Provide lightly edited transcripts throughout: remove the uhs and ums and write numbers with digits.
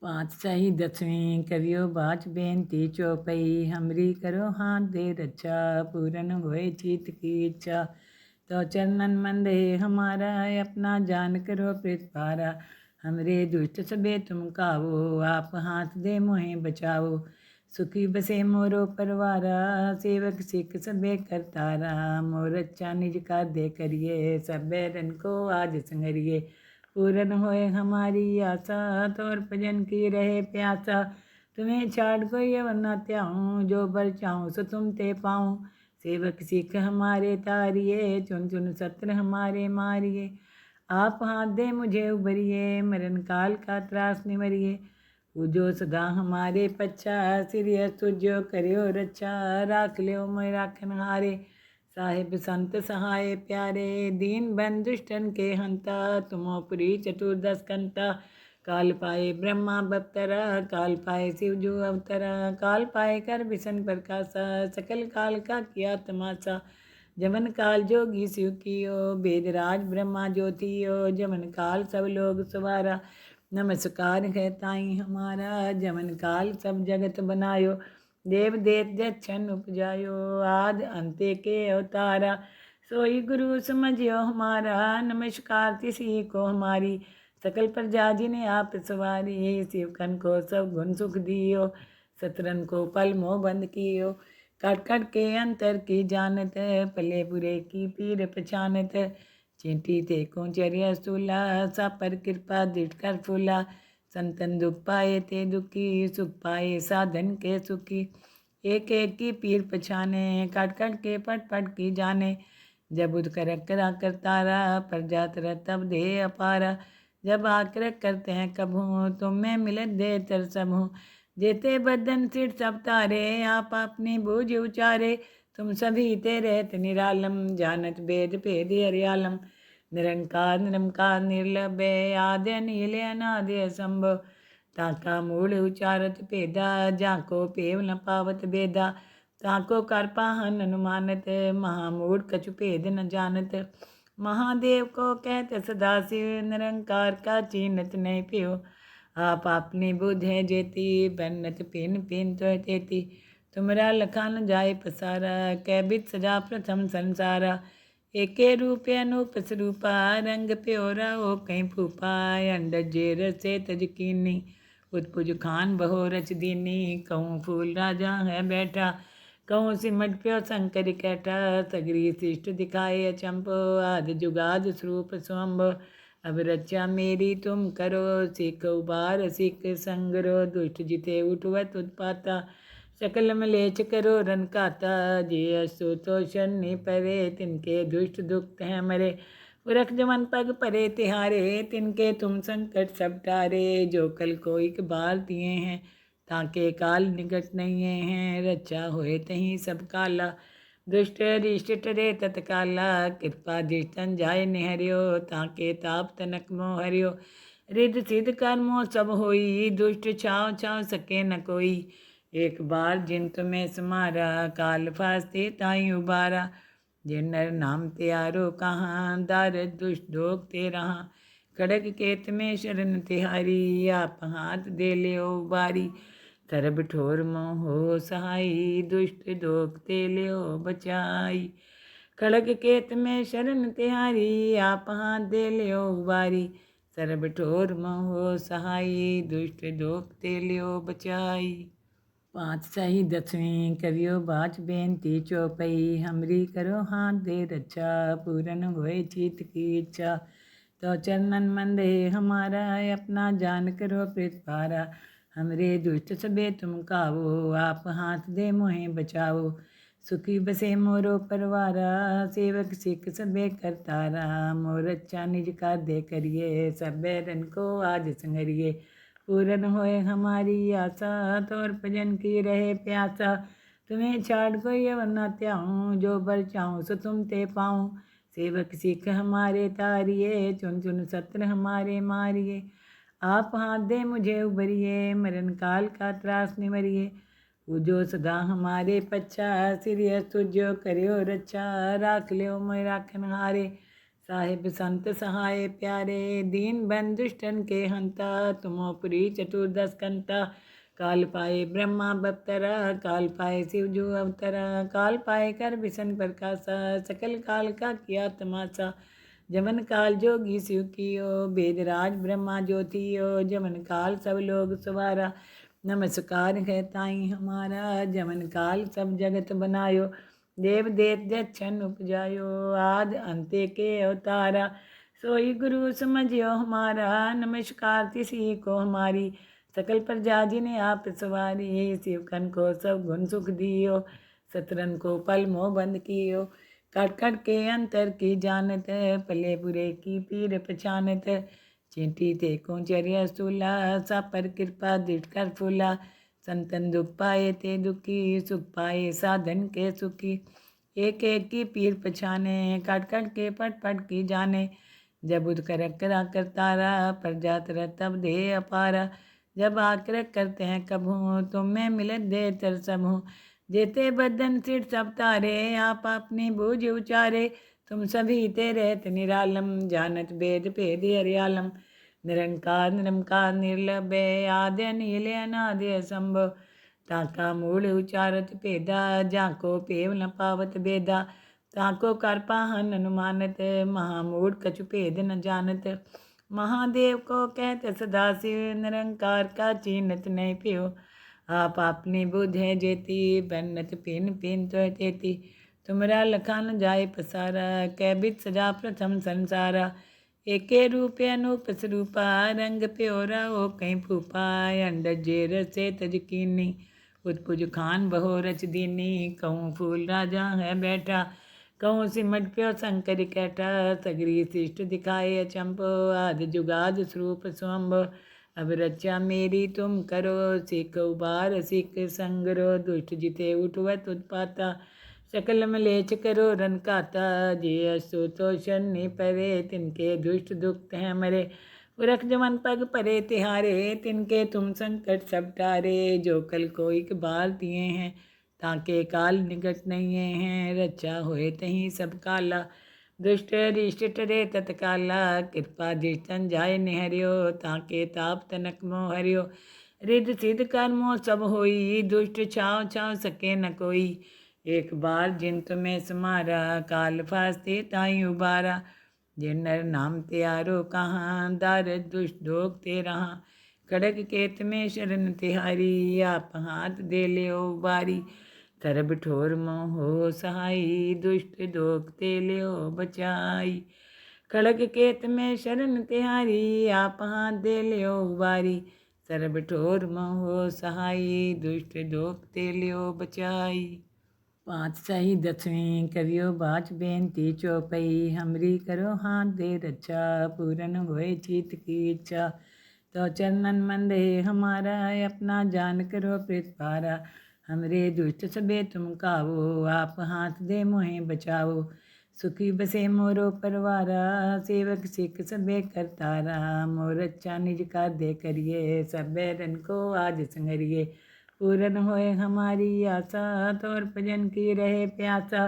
पातशाही दसवीं करियो बाच बेनती चौपई हमरी करो हाथ दे रक्षा पूरन होए चीत की इच्छा। तो चरणन मंदे हमारा अपना जान करो प्रतिपारा। हमरे दुष्ट सबे तुम कावो आप हाथ दे मोहे बचाओ। सुखी बसे मोरो परवारा सेवक सिख सबे करतारा। मोर अच्छा निज का दे करिए सब बैरन को आज संगरिए। पूरन होए हमारी आशा तोर भजन की रहे प्यासा। तुम्हें छाड़ कोई अवर न त्याऊँ जो बर चाहूँ सो तुम ते पाऊँ। सेवक सिख हमारे तारिये चुन चुन सत्र हमारे मारिए। आप हाथ दे मुझे उबरिए मरण काल का त्रास निवरिए। पूजो सदा हमारे पच्छा सिरिय तुझो करियो रक्षा। राख लियो मैं राखन हारे साहिब संत सहाय प्यारे। दीन बंधु दुष्टन के हंता तुमो पुरी चतुर्दश कंता। काल पाए ब्रह्मा बप्तरा काल पाए शिव जो अवतरा। काल पाए कर बिसन प्रकाशा सकल काल का किया तमाशा। जमन काल जोगी शिव कियो वेदराज ब्रह्मा ज्योतियो। जमन काल सब लोग सवारा नमस्कार है ताई हमारा। जमन काल सब जगत बनायो देव देत जच्छन उपजायो। आद अंते के अवतारा सोई गुरु समझियो हमारा। नमस्कार तिसी को हमारी सकल प्रजा जिन्हें आप सवारी। शिव कन को सब गुण सुख दियो सतरन को पल मोह बंद कियो। कट कट के अंतर की जानत पले बुरे की पीर पछानत। चींटी ते को चर्या सूला सा पर कृपा दृढ़ कर फूला। संतन दुख पाए ते दुखी सुख पाए साधन के सुखी। एक एक की पीर पछाने कट कट के पट पट की जाने। जब उद कर करा करतारा पर जात तब दे अपारा। जब आकर करते हैं कभू तुम में मिलत दे तर सबू। जेते बदन सिर सब तारे आप अपनी बूझ उचारे। तुम सभी ते रहत निरालम जानत वेद भेद हरियालम। निरंकार निरंकार निर्लभे आद्य नील अनादि असंभव। ताका मूल उचारत भेदा जाको पेव न पावत बेदा। ताको कर पाहन अनुमानत महामूढ़ कछु भेद न जानत। महादेव को कहत सदाशिव निरंकार का चीनत नहीं पियो। आप अपनी बुद्ध है जेती बन्नत पिन पिन तो तेती। तुमरा लखा न जाय पसारा कैबित सजा प्रथम संसारा। एके रूप अनूप स्वरूपा रंग प्योरा ओ कहीं फूपा। अंडज जेर से तज कीनी उत्पुज खान बहो रच दीनी। कहूँ फूल राजा है बैठा कहूँ सिमट प्यो शंकर कैठा। सगरी शिष्ट दिखाए अचंपो आदि जुगाद स्वरूप स्वम्भ। अब रक्षा मेरी तुम करो सिख उबार सिख संगरो। दुष्ट जिते उठवत उत्पाता सकल मलेच करो रन काता। जे असो तो शनि परे तिनके दुष्ट दुख हैं मरे। पुरख जमन पग परे तिहारे तिनके तुम संकट सब टारे। जो कल को एक बार दिए हैं ताके काल निकट नहीं हैं। रक्षा होए तहीं सब काला दुष्ट रिष्ट टरे तत्काला। कृपा दृष्टन जाय निहरियो ताके ताप तनक मोह हरियो। रिद्ध सिद्ध कर्मो सब होई दुष्ट छाव छाव सके न कोई। एक बार जिन तुम्हें समारा काल फास्ते ताई उबारा। जिन नर नाम त्यारो कहाँ दार दुष्ट दोग ते रहा। खड़ग केत में शरण तिहारी आप हाथ दे ले उबारी। तरब ठोर मोह हो सहाई दुष्ट दोग ते ले बचाई। खड़ग केत में शरण तिहारी आप हाथ दे ले उबारी। सरब ठोर मोह हो सहाई दुष्ट दोग ते ले बचाई। पातशाही दसवीं करियो बाच बेनती चौपई हमरी करो हाथ दे रक्षा पूरन होए चीत की इच्छा। तो चरणन मंदे हमारा अपना जान करो प्रतिपारा। हमरे दुष्ट सबे तुम कावो आप हाथ दे मोहे बचाओ। सुखी बसे मोरो परवारा सेवक सिख सबे करतारा। मोर अच्छा निज का दे करिए सब बैरन को आज संगरिए। पूरन होए हमारी आशा तोर भजन की रहे प्यासा। तुम्हें छाड़ कोई अवर न त्याऊँ जो बर चाहूँ सो तुम ते पाऊँ। सेवक सिख हमारे तारिये चुन चुन सत्र हमारे मारिए। आप हाथ दे मुझे उबरिए मरण काल का त्रास निवरिए। पूजो सदा हमारे पच्छा सिरिय तुझो करियो रक्षा। राख लियो मैं राखन हारे साहिब संत सहाय प्यारे, दीन बन दुष्टन के हंता, तुमो पुरी चतुर्दश कंता। काल पाए ब्रह्मा बप्तरा, काल पाए शिव जो अवतरा, काल पाए कर बिसन प्रकाशा, सकल काल का किया तमाशा। जमन काल जोगी शिव कियो, वेदराज ब्रह्मा ज्योतियो, जमन काल सब लोग सवारा। नमस्कार है ताई हमारा, जमन काल सब जगत बनायो। देव देत जक्षण उपजायो, आद अंत्य के अवतारा। सोई गुरु समझियो हमारा, नमस्कार तिसी को हमारी। सकल प्रजा जिन्हें आप सवारी, शिव कन को सब गुण सुख दियो। सतरन को पल मोह बंद कियो, कट कट के अंतर की जानत, पले बुरे की पीर पहचानत। चींटी ते को चर्या सूला, सा पर कृपा दृढ़ कर फूला। संतन दुख पाए ते दुखी, सुख पाए साधन के सुखी। एक एक की पीर पछाने, कट कट के पट पट की जाने। जब उद कर करा करतारा, पर जात तब दे अपारा। जब आकर करते हैं कभू, तुम में मिलत दे तर सबू। जेते बदन सिर सब तारे, आप अपनी बूझ उचारे। तुम सभी तेरे निरालम, जानत वेद भेद हरियालम। निरंकार निरंकार निर्लभ्य, आद्य नील अनाद्य संभव। ताका मूल उचारत भेदा, जाको पेव न पावत भेदा। ताको कर पाहन अनुमानत, महामूढ़ कछु भेद न जानत। महादेव को कहत सदाशिव, निरंकार का चीनत नहीं पियो। आप अपनी बुध है जेती, बन्नत पिन पिन तो तेती। तुमरा लखान जाय पसारा, कैबित सजा प्रथम संसारा। एके रूप अनूप स्वरूपा, रंग प्योरा ओ कहीं फूपा। अंडज जे रसे तज कीनी, उत्पुज खान बहो रच दीनी। कहूँ फूल राजा है बैठा, कहूँ सिमट प्यो शंकर कैठा। सगरी शिष्ट दिखाए अचंपो, आदि जुगाद स्वरूप स्वम्भ। अब रक्षा मेरी तुम करो, सिख उबार सिख संगरो। दुष्ट जिते उठवत उत्पाता, सकल मलेच करो रन खाता। जे असुतोषण नि परे, तिनके दुष्ट दुख हैं मरे। पुरख जमन पग परे तिहारे, तिनके तुम संकट सब टारे। जो कल को एक बार दिए हैं, ताके काल निकट नहीं हैं। रक्षा होए तहीं सब काला, दुष्ट रिष्ट टरे तत्काला। कृपा दृष्टन जाय निहरियो, ताके ताप तनक मोह हरियो। रिद्ध सिद्ध कर्मों सब होई, दुष्ट छाव छाव सके न कोई। एक बार जिन तुम्हें समारा, काल फास्ते ताई उबारा। जिन नर नाम त्यारो कहाँ, दारद दुष्ट दोग ते रहा। खड़ग केत में शरण तिहारी, आप हाथ दे ले उबारी। तरब ठोर मोह हो सहाई, दुष्ट दोग ते ले बचाई। खड़ग केत में शरण तिहारी, आप हाथ दे ले उबारी। सरब ठोर मोह हो सहाई, दुष्ट दोग ते ले बचाई। पातशाही दसवीं करियो बाच बेनती चौपई, हमरी करो हाथ दे रक्षा, पूरन होए चित की इच्छा। तो चरणन मंदे हमारा, अपना जान करो प्रतिपारा। हमरे दुष्ट सबे तुम कावो, आप हाथ दे मोहे बचाओ। सुखी बसे मोरो परवारा, सेवक सिख सबे करतारा। मोर अच्छा निज का दे करिए, सब बैरन को आज संगरिए। पूरन होए हमारी आशा, तोर भजन की रहे प्यासा।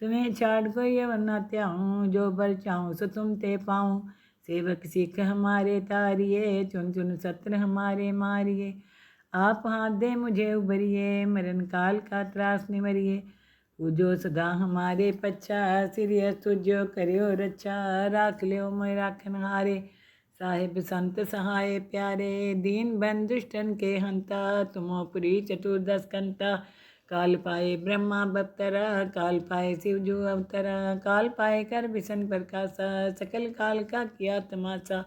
तुम्हें छाड़ कोई अवर न त्याऊँ, जो बर चाहूँ सो तुम ते पाऊँ। सेवक सिख हमारे तारिये, चुन चुन सत्र हमारे मारिए। आप हाथ दे मुझे उबरिए, मरण काल का त्रास निवरिए। पूजो सदा हमारे पच्छा, सिरिय तुझो करियो रक्षा। राख लियो मैं राखन हारे, साहिब संत सहाय प्यारे। दीन बन दुष्टन के हंता, तुमो पुरी चतुर्दश कंता। काल पाए ब्रह्मा बप्तरा, काल पाए शिव जो अवतरा। काल पाए कर बिसन प्रकाशा, सकल काल का किया तमाशा।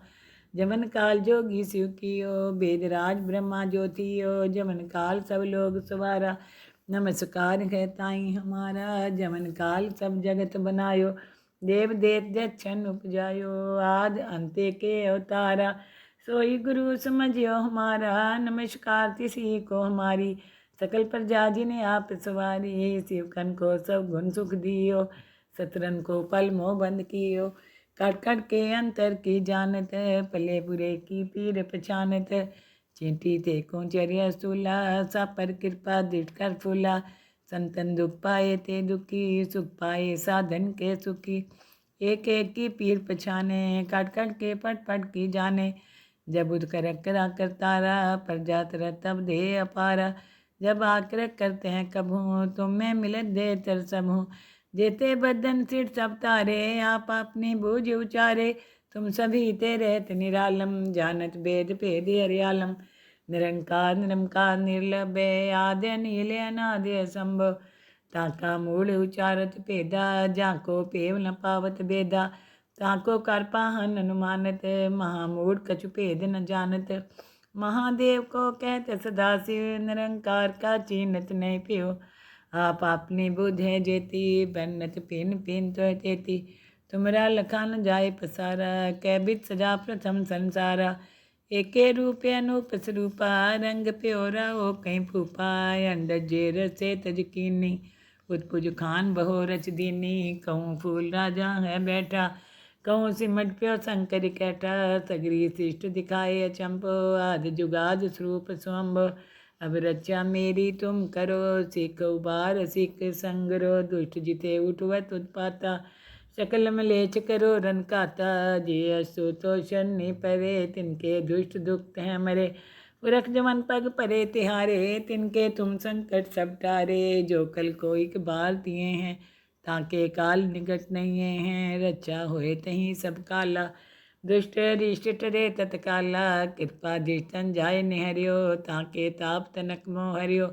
जमन काल जोगी शिव कियो, वेदराज ब्रह्मा ज्योतियो। जमन काल सब लोग सवारा, नमस्कार है ताई हमारा। जमन काल सब जगत बनायो, देव देत जक्षण उपजायो। आद अंत्य के अवतारा, सोई गुरु समझियो हमारा। नमस्कार तिसी को हमारी, सकल प्रजा जिन्हें आप सवारी। शिव कन को सब गुण सुख दियो, सतरन को पल मोह बंद कियो। कट कट के अंतर की जानत, पले बुरे की पीर पहचानत। चींटी ते को चर्या सूला, सा पर कृपा दृढ़ कर फूला। संतन दुख पाए ते दुखी, सुख पाए साधन के सुखी। एक एक की पीर पछाने, काट काट के पट पट की जाने। जब उद कर करा करतारा, पर जात रह तब दे अपारा। जब आकर करते हैं कभू, तुम में मिलत दे तर सबू। जेते बदन सिर सब तारे, आप अपनी बूझ उचारे। तुम सभी तेरे निरालम, जानत वेद भेद हरियालम। निरंकार निरंकार निर्लभे, आद्य नीले अनाद्य संभव। ताका मूल उचारत भेदा, जाको पेव न पावत बेदा। ताको कर पाहन अनुमानत, महामूढ़ कछु भेद न जानत। महादेव को कहते सदा शिव, निरंकार का चीनत नहीं पियो। आप अपनी बुध है जेती, बन्नत पिन पिन तो तेती। तुमरा लखान जाय पसारा, कैबित सजा प्रथम संसारा। एके रूप अनूप स्वरूपा, रंग प्योरा ओ कहीं फूपा। अंडज जेर से तज कीनी, उत्पुज खान बहो रच दीनी। कहूँ फूल राजा है बैठा, कहूँ सिमट प्यो शंकर कैठा। सगरी शिष्ट दिखाए अचंपो, आदि जुगाद स्वरूप स्वम्भ। अब रचा मेरी तुम करो, सिख उबार सिख संगरो। दुष्ट जिते उठवत उत्पाता, सकल मलेच करो रन खाता। जे असु तो शनि परे, तिनके दुष्ट दुख हैं मरे। पुरख जमन पग परे तिहारे, तिनके तुम संकट सब टारे। जो कल को एक बार दिए हैं, ताके काल निकट नहीं हैं। रचा होए तहीं सब काला, दुष्ट रिष्ट टरे तत्काला। कृपा दृष्टन जाय निहरियो, ताके ताप तनक मोह हरियो।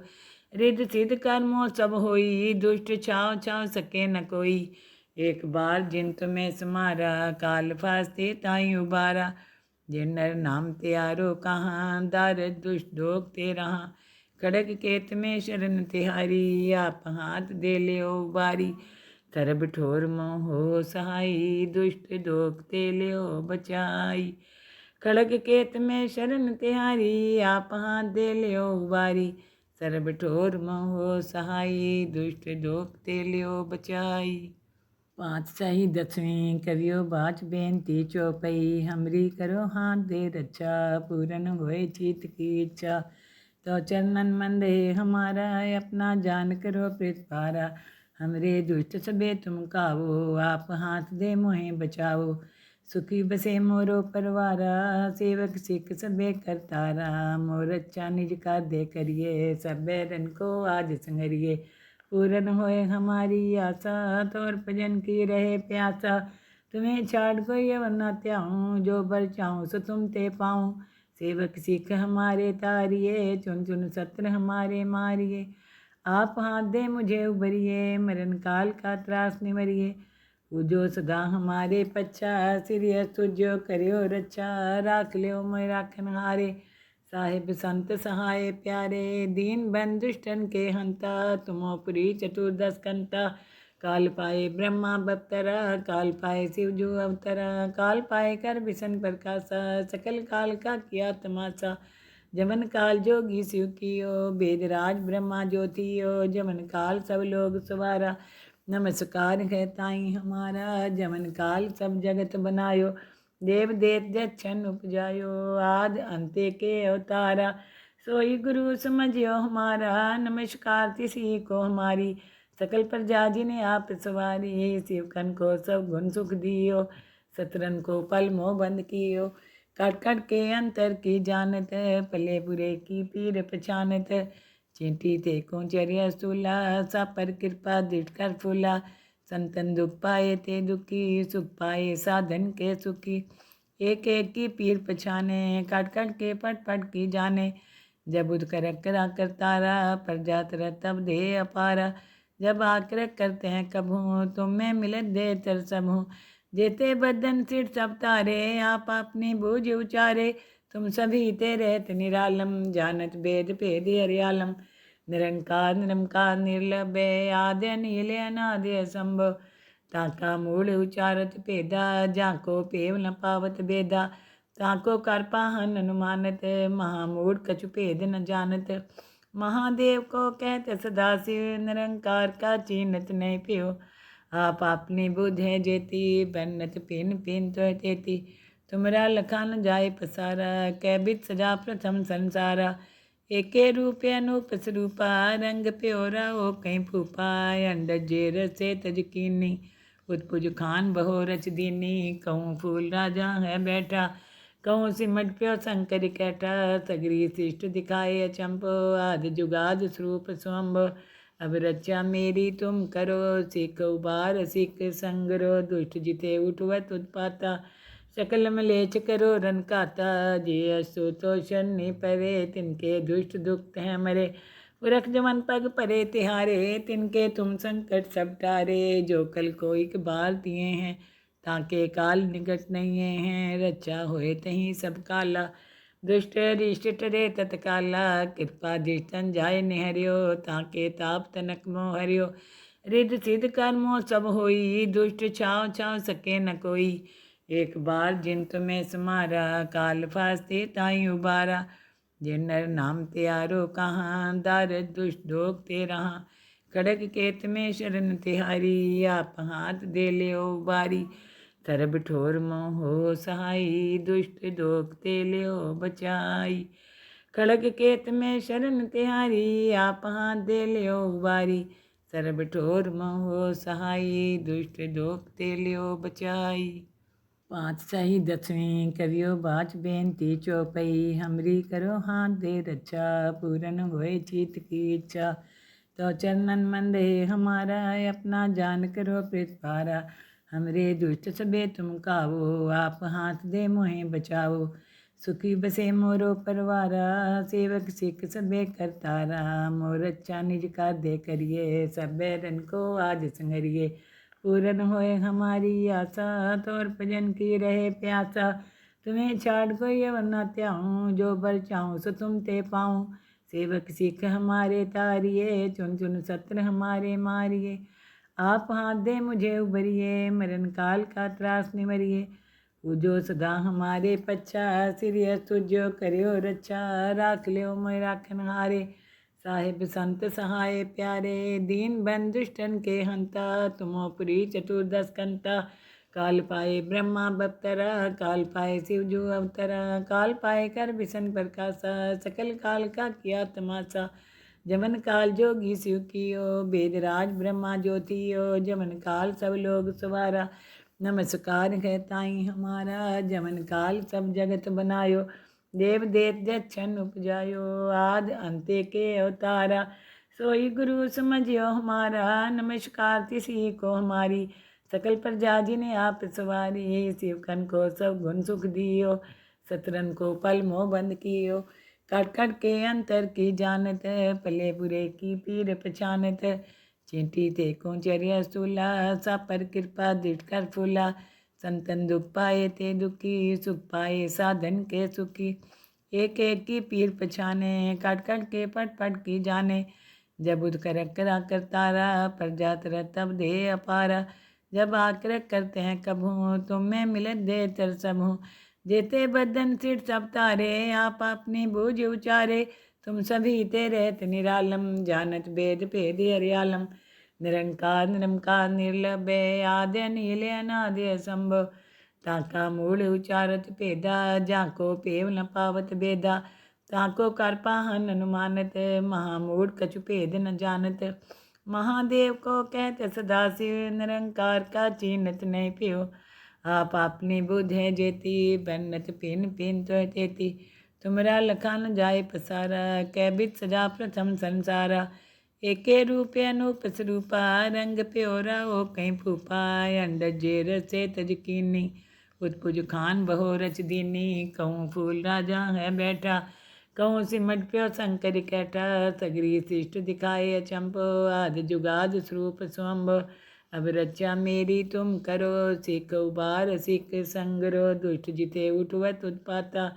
रिद्ध सिद्ध कर्मों सब होई, दुष्ट छाव छाव सके न कोई। एक बार जिन तुम्हें समारा, काल फास्ते ताई उबारा। जिन नर नाम त्यारो कहाँ, दारद दुष्ट दोग ते रहा। खड़ग केत में शरण तिहारी, आप हाथ दे ले उबारी। तरब ठोर मोह हो सहाई, दुष्ट दोग ते ले बचाई। खड़ग केत में शरण तिहारी, आप हाथ दे ले उबारी। सरब ठोर मोह हो सहाई, दुष्ट दोग ते ले बचाई। पातशाही दसवीं करियो बाच बेनती चौपई। हमरी करो हाथ दे रक्षा, पूरन होए चित की इच्छा। तो चरणन मंदे हमारा, अपना जान करो प्रतिपारा। हमरे दुष्ट सबे तुम कावो, आप हाथ दे मोहे बचाओ। सुखी बसे मोरो परवारा, सेवक सिख सबे करतारा। मोर अच्छा निज का दे करिए, सब बैरन को आज संगरिए। पूरन होए हमारी आशा, तोर भजन की रहे प्यासा। तुम्हें छाड़ कोई अवर न त्याऊँ, जो बर चाहूँ सो तुम ते पाऊँ। सेवक सिख हमारे तारिए, चुन चुन सत्र हमारे मारिए। आप हाथ दे मुझे उबरिए, मरण काल का त्रास निवरिए। पूजो सदा हमारे पच्छा, सिरिय तुझो करियो रक्षा। राख लियो मैं राखन हारे, साहिब संत सहाय प्यारे। दीन बन दुष्टन के हंता, तुमो पुरी चतुर्दश कंता। काल पाए ब्रह्मा बप्तरा, काल पाए शिव जो अवतरा। काल पाए कर विसन प्रकाशा, सकल काल का किया तमाशा। जमन काल जोगी शिव कियो, वेदराज ब्रह्मा ज्योतियो। जमन काल सब लोग सवारा, नमस्कार है ताई हमारा। जमन काल सब जगत बनायो, देव देत जच्छन उपजायो। आद अंते के अवतारा, सोई गुरु समझियो हमारा। नमस्कार तिसी को हमारी, सकल प्रजा जिन्हें आप सवारी। शिवकन को सब गुण सुख दियो, सतरन को पल मोह बंद कियो। कट कट के अंतर की जानत, पले बुरे की पीर पछानत। चींटी ते को चर्या सूला, सा पर कृपा दृढ़ कर फूला। संतन दुख पाए ते दुखी, सुख पाए साधन के सुखी। एक एक की पीर पछाने, काट काट के पट पट की जाने। जब उद कर करा करतारा, पर जात रह तब दे अपारा। जब आकर करते हैं कभू, तुम में मिलत दे तर सबू। जेते बदन सिर सब तारे, आप अपनी बूझ उचारे। तुम सभी तेरे निरालम, जानत वेद भेद हरियालम। निरंकार निरंकार निर्लभे, आद्य नीले अनाद्य संभव। ताका मूल उचारत भेदा, जाको पेव न पावत बेदा। ताको कर पाहन अनुमानत, महामूढ़ कछु भेद न जानत। महादेव को कहते सदा शिव, निरंकार का चीनत नहीं पियो। आप अपनी बुध है जेती, बन्नत पिन पिन तो तेती। तुमरा लखान जाय पसारा, कैबित सजा प्रथम संसारा। एके रूप अनूप स्वरूपा, रंग प्योरा ओ कहीं फूपा। अंडज जेर से तज कीनी, उत्पुज खान बहो रच दीनी, कहूँ फूल राजा है बैठा, कहूँ सिमट प्यो शंकर कैठा, सगरी शिष्ट दिखाए अचंपो, आदि जुगाद स्वरूप स्वम्भ, अब रचा मेरी तुम करो, सिख उबार सिख संगरो, दुष्ट जिते उठवत उत्पाता, सकल मलेच करो रन काता, जे असो तो शनि परे, तिनके दुष्ट दुख हैं मरे, पुरख जमन पग परे तिहारे, तिनके तुम संकट सब टारे, जो कल को इकबाल दिए हैं, ताके काल निकट नहीं हैं, रचा होए तहीं सब काला, दुष्ट रिष्ट टरे तत्काला, कृपा दृष्टन जाय निहरियो, ताके ताप तनक मोह हरियो, रिद्ध सिद्ध कर्मो सब होई, दुष्ट छाव छाव सके न कोई, एक बार जिन तुम्हें समारा, काल फास्ते ताई उबारा, जिन नर नाम त्यारो कहाँ, दारद दुष्ट दोग ते रहा, खड़ग केत में शरण तिहारी, आप हाथ दे ले उबारी, तरब ठोर मोह हो सहाई, दुष्ट दोग ते ले बचाई, खड़ग केत में शरण तिहारी, आप हाथ दे ले उबारी, सरब ठोर मोह हो सहाई, दुष्ट दोग ते ले बचाई। पातशाही दसवीं करियो बाच बेनती चौपई, हमरी करो हाथ दे रक्षा, पूरन होए चीत की इच्छा, तो चरणन मंदे हमारा, अपना जान करो प्रतिपारा, हमरे दुष्ट सबे तुम कावो, आप हाथ दे मोहे बचाओ, सुखी बसे मोरो परवारा, सेवक सिख सबे करतारा, मोर अच्छा निज का दे करिए, सब बैरन को आज संगरिए, पूरन होए हमारी आशा, तोर भजन की रहे प्यासा, तुम्हें छाड़ कोई अवर न त्याऊँ, जो बर चाहूँ सो तुम ते पाऊँ, सेवक सिख हमारे तारिये, चुन चुन सत्र हमारे मारिए, आप हाथ दे मुझे उबरिए, मरण काल का त्रास निवरिए, पूजो सदा हमारे पच्छा, सिरिय तुझो करियो रक्षा, राख लियो मैं राखन हारे, साहिब संत सहाय प्यारे, दीन बन दुष्टन के हंता, तुमो पुरी चतुर्दश कंता, काल पाए ब्रह्मा बप्तरा, काल पाए शिव जो अवतरा, काल पाए कर विसन प्रकाशा, सकल काल का किया तमाशा, जमन काल जोगी शिव कियो, वेदराज ब्रह्मा ज्योतियो, जमन काल सब लोग सवारा, नमस्कार है ताई हमारा, जमन काल सब जगत बनायो, देव देत जच्छन उपजायो, आद अंते के अवतारा, सोई गुरु समझियो हमारा, नमस्कार तिसी को हमारी, सकल प्रजा जिन्हें आप सवारी, शिव कन को सब गुण सुख दियो, सतरन को पल मोह बंद कियो, कट कट के अंतर की जानत, पले बुरे की पीर पछानत, चींटी ते को चर्या सूला, सा पर कृपा दृढ़ कर फूला, संतन दुख पाए ते दुखी, सुख पाए साधन के सुखी, एक एक की पीर पछाने, काट काट के पट पट की जाने, जब उद कर करा करतारा, पर जात तब दे अपारा, जब आकर करते हैं कभू, तुम्हें मिलत दे तर सबू, जेते बदन सिर सब तारे, आप अपनी बूझ उचारे, तुम सभी ते रहत निरालम, जानत भेद भेद हरियालम, निरंकार निरंकार निर्लभे, आद्य नील अनादि असंभव, ताका मूल उचारत भेदा, जाको पेव न पावत भेदा, ताको कर पाहन अनुमानत, महामूढ़ कछु भेद न जानत, महादेव को कहते सदाशिव, निरंकार का चीनत नहीं पियो, आप अपनी बुद्ध है जेती, बन्नत पिन पिन तो तेती, तुमरा लखा न जाए पसारा, कैबित सजा प्रथम संसारा, एके रूप अनूप स्वरूपा, रंग प्योरा ओ कहीं फूपा, अंडज जेर से तजकीनी, उत्पुज खान बहो रच दीनी, कहूँ फूल राजा है बैठा, कहूँ सिमट प्यो शंकर कैठा, सगरी शिष्ट दिखाए अचंपो, आदि जुगाद स्वरूप स्वम्भ, अब रचा मेरी तुम करो, सिख उबार सिख संगरो, दुष्ट जिते उठवत उत्पाता,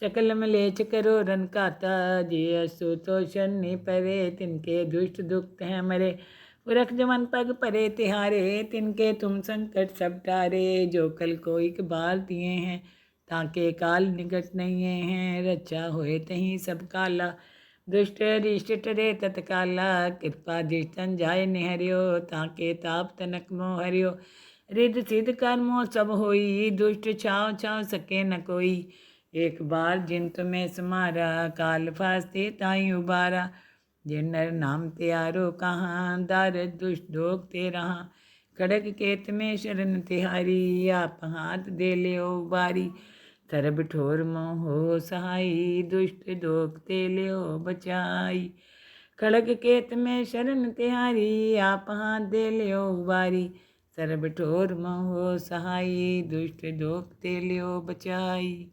सकल मलेच करो रन काता, जे असो तो शनि परे, तिनके दुष्ट दुख हैं मरे, पुरख जमन पग परे तिहारे, तिनके तुम संकट सब टारे, जो कल को इकबाल दिए हैं, ताके काल निकट नहीं हैं, रचा होए तहीं सब काला, दुष्ट रिष्ट टरे तत्काला, कृपा दृष्टन जाय निहरियो, ताके ताप तनक मोह हरियो, रिद्ध सिद्ध कर्मो सब होई, दुष्ट छाव छाव सके न कोई, एक बार जिन तुम्हें समारा, काल फास्ते ताई उबारा, जिन नर नाम त्यारो कहाँ, दारद दुष्ट दोग ते रहा, खड़ग केत में शरण तिहारी, आप हाथ दे लियो बारी। तरब ठोर मोह सहाई, दुष्ट दोख ते लियो बचाई। खड़ग केत में शरण तिहारी, आप हाथ दे लियो बारी। सर्ब ठोर मोह सहाई, दुष्ट दोख ते लियो बचाई।